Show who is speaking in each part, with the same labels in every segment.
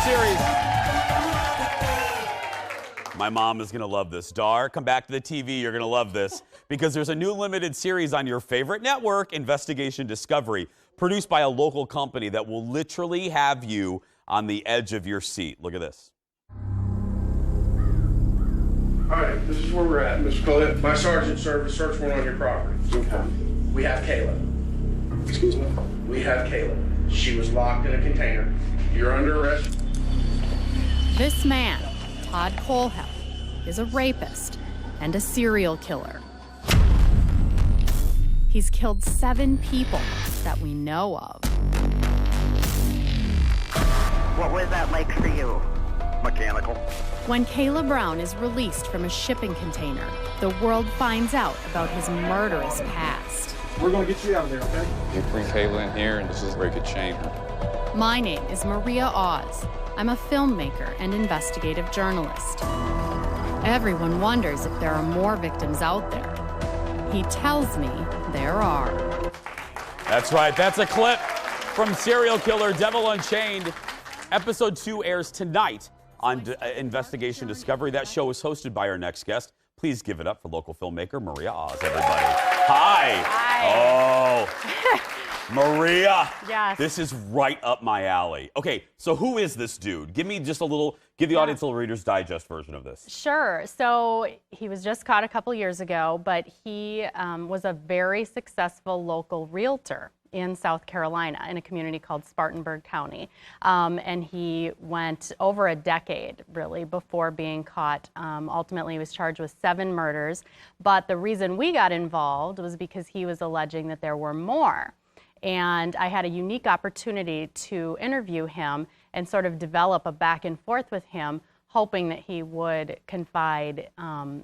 Speaker 1: series. My mom is going to love this. Dar, come back to the TV. You're going to love this because there's a new limited series on your favorite network, Investigation Discovery, produced by a local company that will literally have you on the edge of your seat. Look at this.
Speaker 2: All right, this is where we're at, Mr. Collette. My sergeant served a search warrant on your property.
Speaker 3: Okay.
Speaker 2: We have Kayla.
Speaker 3: Excuse me?
Speaker 2: We have Kayla. She was locked in a container. You're under arrest.
Speaker 4: This man, Todd Colehell, is a rapist and a serial killer. He's killed 7 people that we know of.
Speaker 5: What was that like for you? Mechanical.
Speaker 4: When Kayla Brown is released from a shipping container, the world finds out about his murderous past.
Speaker 3: We're going to get you out of there, okay?
Speaker 6: You bring Kayla in here and this is where you could chain her.
Speaker 4: My name is Maria Oz. I'm a filmmaker and investigative journalist. Everyone wonders if there are more victims out there. He tells me there are.
Speaker 1: That's right. That's a clip from serial killer Devil Unchained. Episode 2 airs tonight on Investigation Discovery. That show is hosted by our next guest. Please give it up for local filmmaker Maria Oz, everybody. Hi.
Speaker 7: Hi.
Speaker 1: Oh, Maria.
Speaker 7: Yes.
Speaker 1: This is right up my alley. Okay, so who is this dude? Give me just a little, give the audience a little Reader's Digest version of this.
Speaker 7: Sure. So he was just caught a couple years ago, but he was a very successful local realtor in South Carolina in a community called Spartanburg County. And he went over a decade, really, before being caught. Ultimately, he was charged with 7 murders. But the reason we got involved was because he was alleging that there were more. And I had a unique opportunity to interview him and sort of develop a back and forth with him, hoping that he would confide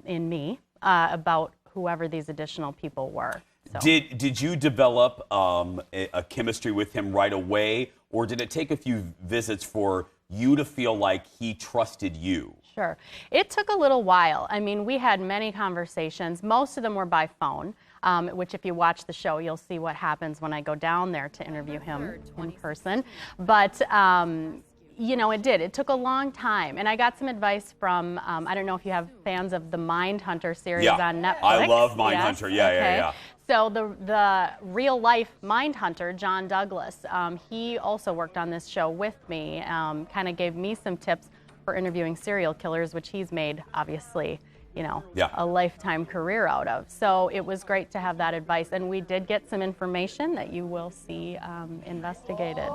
Speaker 7: in me about whoever these additional people were. So.
Speaker 1: Did you develop a chemistry with him right away, or did it take a few visits for you to feel like he trusted you?
Speaker 7: Sure. It took a little while. I mean, we had many conversations. Most of them were by phone, which if you watch the show, you'll see what happens when I go down there to interview him in person. But you know, it did. It took a long time. And I got some advice from, I don't know if you have fans of the Mindhunter series on Netflix.
Speaker 1: I love Mindhunter.
Speaker 7: Yes?
Speaker 1: Yeah.
Speaker 7: So the real life Mindhunter, John Douglas, he also worked on this show with me, kind of gave me some tips for interviewing serial killers, which he's made, obviously, you know, a lifetime career out of. So it was great to have that advice. And we did get some information that you will see investigated.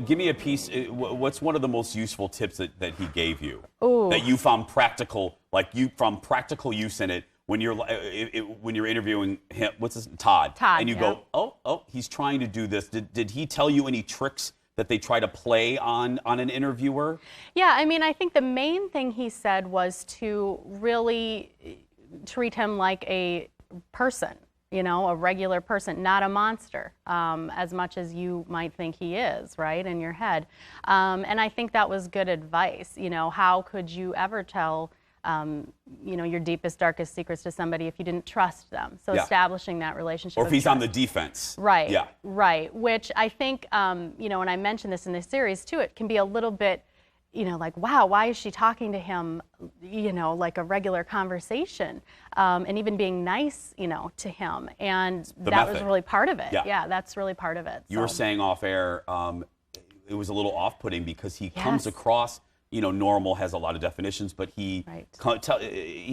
Speaker 1: Give me a piece, what's one of the most useful tips that he gave you?
Speaker 7: Ooh.
Speaker 1: That you found practical, like you found practical use in it when you're interviewing him, what's his, Todd, and you go, oh, he's trying to do this. Did he tell you any tricks that they try to play on an interviewer? Yeah,
Speaker 7: I mean, I think the main thing he said was to really treat him like a person, you know, a regular person, not a monster, as much as you might think he is, right, in your head. And I think that was good advice. You know, how could you ever tell you know, your deepest, darkest secrets to somebody if you didn't trust them? So establishing that relationship.
Speaker 1: Or if he's on the defense.
Speaker 7: Right.
Speaker 1: Yeah.
Speaker 7: Right. Which I think, you know, and I mentioned this in the series too, it can be a little bit, you know, like, wow, why is she talking to him, you know, like a regular conversation, and even being nice, you know, to him. And that was really part of it. Yeah, that's really part of it.
Speaker 1: You were saying off air, it was a little off-putting because he comes across, you know, normal has a lot of definitions, but he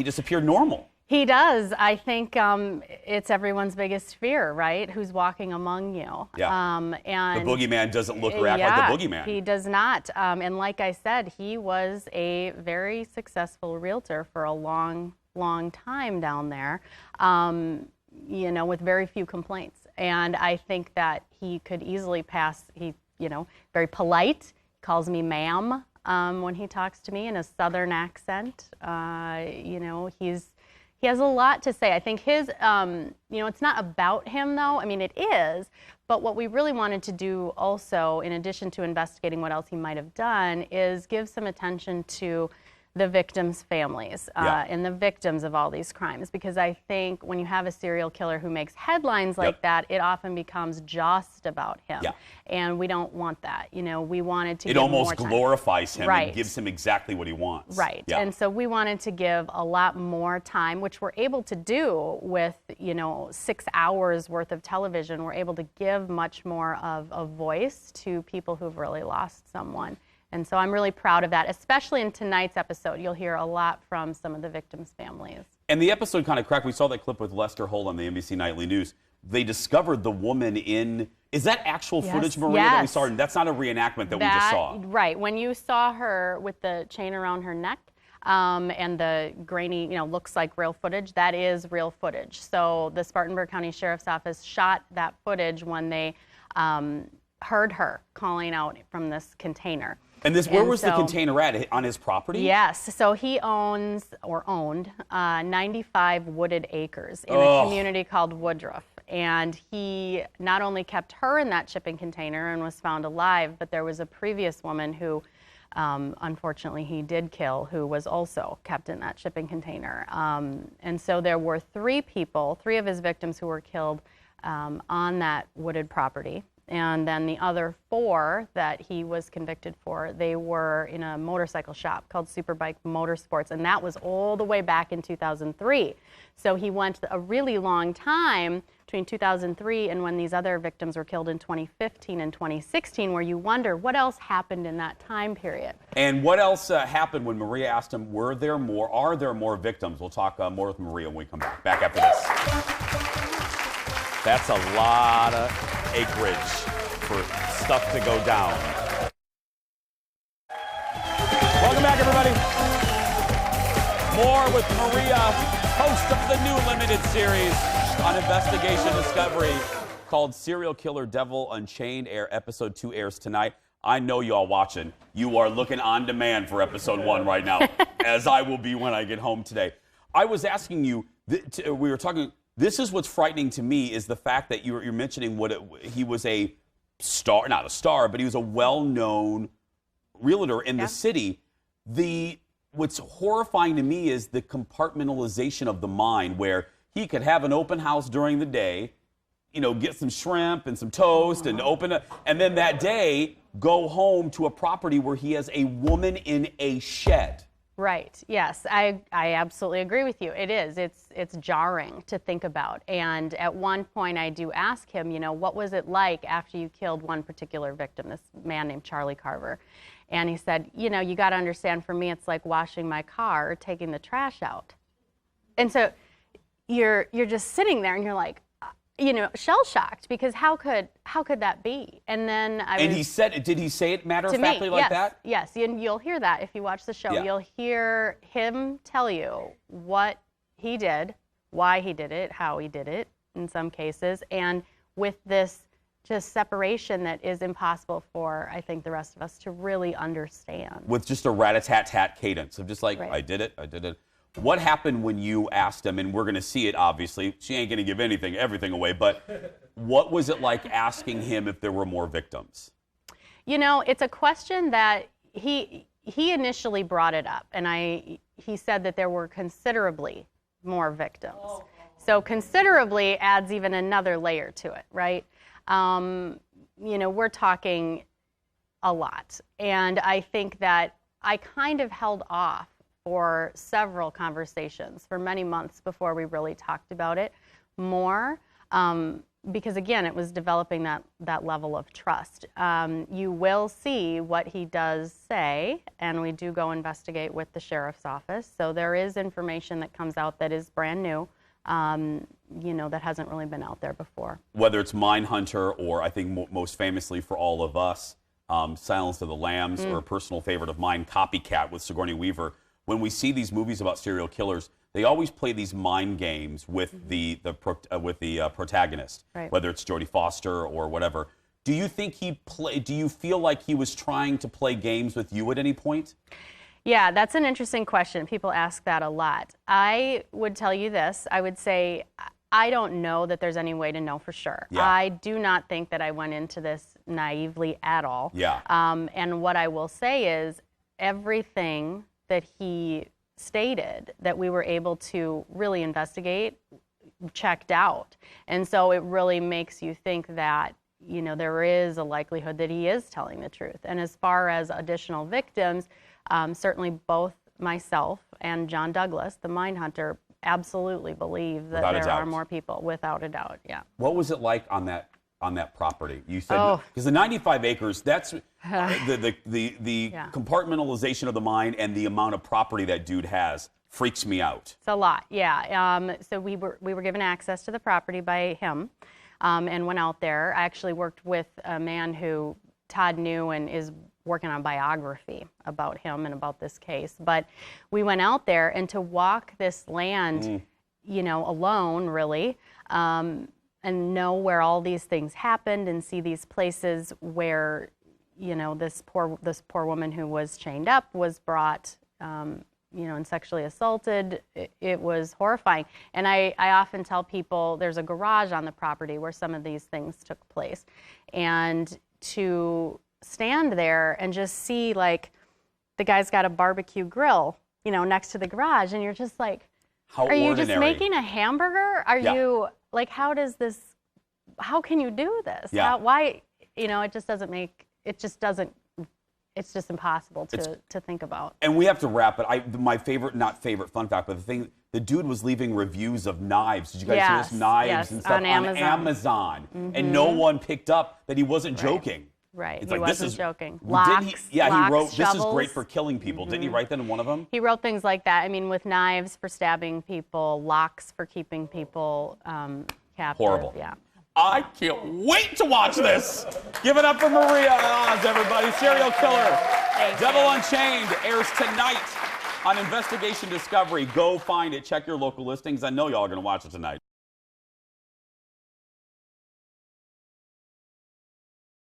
Speaker 1: disappeared normal.
Speaker 7: He does. I think it's everyone's biggest fear, right? Who's walking among you.
Speaker 1: Yeah.
Speaker 7: And
Speaker 1: the boogeyman doesn't look or act like the boogeyman.
Speaker 7: He does not. And like I said, he was a very successful realtor for a long, long time down there, you know, with very few complaints. And I think that he could easily pass, you know, very polite, calls me ma'am. When he talks to me in a southern accent, you know, he has a lot to say. I think his, you know, it's not about him though. I mean, it is, but what we really wanted to do also, in addition to investigating what else he might have done, is give some attention to the victims' families
Speaker 1: Yeah.
Speaker 7: and the victims of all these crimes, because I think when you have a serial killer who makes headlines like
Speaker 1: Yep.
Speaker 7: that, it often becomes just about him.
Speaker 1: Yeah.
Speaker 7: And we don't want that. You know, we wanted to
Speaker 1: It
Speaker 7: give
Speaker 1: almost
Speaker 7: more time.
Speaker 1: glorifies him and
Speaker 7: Right.
Speaker 1: gives him exactly what he wants.
Speaker 7: Right.
Speaker 1: Yeah.
Speaker 7: And so we wanted to give a lot more time, which we're able to do with, 6 hours worth of television. We're able to give much more of a voice to people who've really lost someone. And so I'm really proud of that, especially in tonight's episode. You'll hear a lot from some of the victims' families.
Speaker 1: And the episode kind of cracked. We saw that clip with Lester Holt on the NBC Nightly News. They discovered the woman in. Is that actual footage, Maria, that we
Speaker 7: Yes.
Speaker 1: saw? That's not a reenactment that we just saw.
Speaker 7: Right. When you saw her with the chain around her neck and the grainy, looks like real footage, that is real footage. So the Spartanburg County Sheriff's Office shot that footage when they heard her calling out from this container.
Speaker 1: And where
Speaker 7: And
Speaker 1: was the
Speaker 7: so-
Speaker 1: container at? On his property?
Speaker 7: Yes. So he owned 95 wooded acres in a
Speaker 1: Ugh.
Speaker 7: community called Woodruff. And he not only kept her in that shipping container and was found alive, but there was a previous woman who, unfortunately, he did kill, who was also kept in that shipping container. And so there were 3 of his victims who were killed on that wooded property. And then the other 4 that he was convicted for, they were in a motorcycle shop called Superbike Motorsports, and that was all the way back in 2003. So he went a really long time between 2003 and when these other victims were killed in 2015 and 2016, where you wonder what else happened in that time period.
Speaker 1: And what else happened when Maria asked him, are there more victims? We'll talk more with Maria when we come back. Back after this. That's a lot of acreage for stuff to go down. Welcome back, everybody. More with Maria, host of the new limited series on Investigation Discovery called Serial Killer Devil Unchained. Episode 2 airs tonight. I know you all watching. You are looking on demand for episode 1 right now, as I will be when I get home today. I was asking you, we were talking. This is what's frightening to me is the fact that you're mentioning he was a star, not a star, but he was a well-known realtor in the city. What's horrifying to me is the compartmentalization of the mind, where he could have an open house during the day, get some shrimp and some toast and open it, and then that day go home to a property where he has a woman in a shed.
Speaker 7: Right. Yes, I absolutely agree with you. It is. It's jarring to think about. And at one point, I do ask him, what was it like after you killed one particular victim, this man named Charlie Carver? And he said, you got to understand, for me, it's like washing my car or taking the trash out. And so you're just sitting there and you're like, shell-shocked, because how could that be? And then
Speaker 1: did he say it matter-of-factly like
Speaker 7: yes,
Speaker 1: that?
Speaker 7: Yes, and you'll hear that if you watch the show.
Speaker 1: Yeah.
Speaker 7: You'll hear him tell you what he did, why he did it, how he did it in some cases, and with this just separation that is impossible for, I think, the rest of us to really understand.
Speaker 1: With just a rat-a-tat-tat cadence of just like,
Speaker 7: Right.
Speaker 1: I did it. What happened when you asked him, and we're going to see it, obviously. She ain't going to give everything away, but what was it like asking him if there were more victims?
Speaker 7: It's a question that he initially brought it up, and he said that there were considerably more victims. So considerably adds even another layer to it, right? We're talking a lot, and I think that I kind of held off for several conversations for many months before we really talked about it more, because again, it was developing that level of trust. You will see what he does say, and we do go investigate with the sheriff's office. So there is information that comes out that is brand new, that hasn't really been out there before.
Speaker 1: Whether it's Mindhunter or I think most famously for all of us, Silence of the Lambs, or a personal favorite of mine, Copycat with Sigourney Weaver. When we see these movies about serial killers, they always play these mind games with the protagonist,
Speaker 7: Right.
Speaker 1: whether it's Jodie Foster or whatever. Do you think do you feel like he was trying to play games with you at any point?
Speaker 7: Yeah, that's an interesting question. People ask that a lot. I would tell you this. I would say I don't know that there's any way to know for sure.
Speaker 1: Yeah.
Speaker 7: I do not think that I went into this naively at all.
Speaker 1: Yeah.
Speaker 7: And what I will say is everything that he stated that we were able to really investigate checked out. And so it really makes you think that, you know, there is a likelihood that he is telling the truth. And as far as additional victims, certainly both myself and John Douglas, the mine hunter, absolutely believe that there are more people, without a doubt. Yeah.
Speaker 1: What was it like on that property? You said, because the 95 acres, that's the compartmentalization of the mine and the amount of property that dude has freaks me out.
Speaker 7: It's a lot, yeah. So we were given access to the property by him, and went out there. I actually worked with a man who Todd knew and is working on biography about him and about this case. But we went out there, and to walk this land, you know, alone, really, and know where all these things happened, and see these places where, you know, this poor woman who was chained up was brought, you know, and sexually assaulted. It was horrifying. And I often tell people there's a garage on the property where some of these things took place, and to stand there and just see, like, the guy's got a barbecue grill, you know, next to the garage, and you're just like, are you just making a hamburger? Are you, like, how can you do this?
Speaker 1: Yeah.
Speaker 7: Why, you know, it's just impossible to think about.
Speaker 1: And we have to wrap it. My favorite, not favorite, fun fact, but the dude was leaving reviews of knives. Did you guys see this? Knives and stuff on Amazon. And no one picked up that he wasn't joking.
Speaker 7: Right,
Speaker 1: it's
Speaker 7: he
Speaker 1: like,
Speaker 7: wasn't joking.
Speaker 1: He
Speaker 7: Locks,
Speaker 1: wrote,
Speaker 7: shovels.
Speaker 1: this is great for killing people. Didn't he write that in one of them?
Speaker 7: He wrote things like that. I mean, with knives for stabbing people, locks for keeping people captive.
Speaker 1: Horrible.
Speaker 7: Yeah.
Speaker 1: I can't wait to watch this. Give it up for Maria Oz, everybody. Serial killer. Devil Unchained airs tonight on Investigation Discovery. Go find it. Check your local listings. I know y'all are going to watch it tonight.